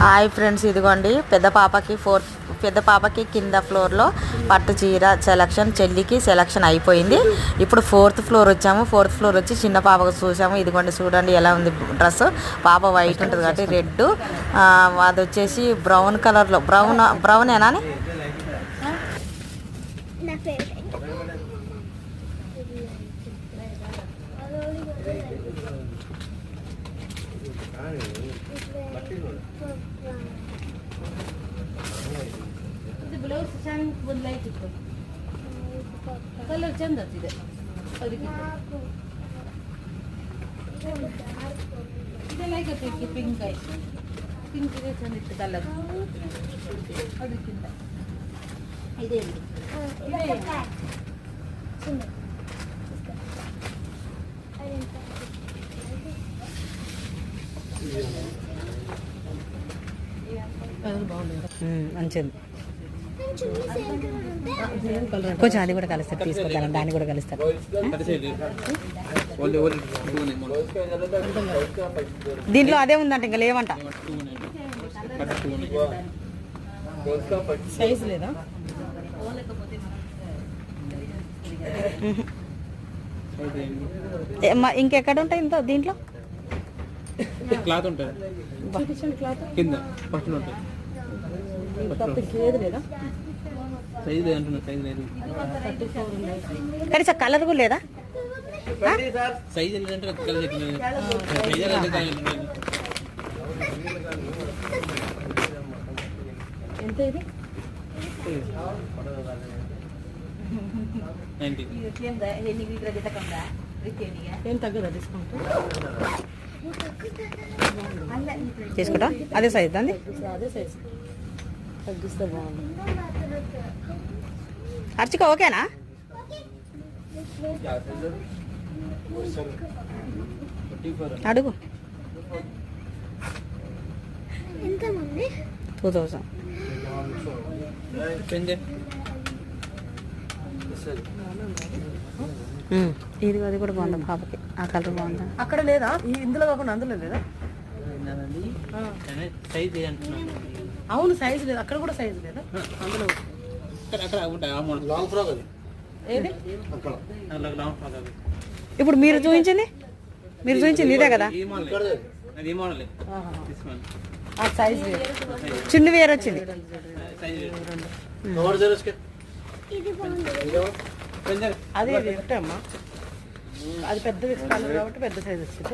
Hi friends, ఇదిగోండి పెద్ద పాపకి కింద ఫ్లోర్లో పట్టు చీర సెలక్షన్, చెల్లికి సెలక్షన్ అయిపోయింది. ఇప్పుడు 4th ఫ్లోర్ వచ్చాము. 4th ఫ్లోర్ వచ్చి చిన్న పాపకు చూసాము. ఇదిగోండి చూడండి ఎలా ఉంది డ్రెస్. పాప వైట్ ఉంటుంది కాబట్టి రెడ్, అది వచ్చేసి బ్రౌన్ కలర్లో. బ్రౌనేనా అని ब्लाउज छान बदलायची कलर चेंज होते इथे लाईक होते पिंक आहे पिंक छान इथे कलर ಅದಕ್ಕಿಂತ ಇದೆ మంచిది. కొంచెం అది కూడా కలుస్తారు, తీసుకుంటాను. దాన్ని కూడా కలుస్తారు. దీంట్లో అదే ఉందంట, ఇంకా లేవంట. సైజు లేదా? ఇంకెక్కడ ఉంటాయి ఇంత దీంట్లో? క్లాత్ ఉంటుంది కింద ఫస్ట్ ఉంటుంది. సైజ్ లేదు, సైజ్ లేదు. కనీసం కలర్ కూడా లేదా? సైజ్ లేదంటే ఎంత ఇది? ఏం తగ్గదా డిస్కౌంట్? తీసుకుంటా. అదే సైజ్ అండి, అదే సైజ్ తగ్గిస్తే బాగుంది. అర్చిక ఓకేనా? అడుగు. 2000. ఇది అది కూడా బాగుంది పాపకి. ఆ కలర్ బాగుందా? అక్కడ లేదా? ఇందులో కాకుండా అందులో లేదా? అవును, సైజు లేదు. అక్కడ కూడా సైజు లేదా? అందులో ఏది? ఇప్పుడు మీరు చూపించింది ఇదే కదా? సైజ్ చున్ని వేరు వచ్చింది. అది ఒకటే అమ్మా, అది పెద్ద కలర్ కాబట్టి పెద్ద సైజ్ వచ్చింది.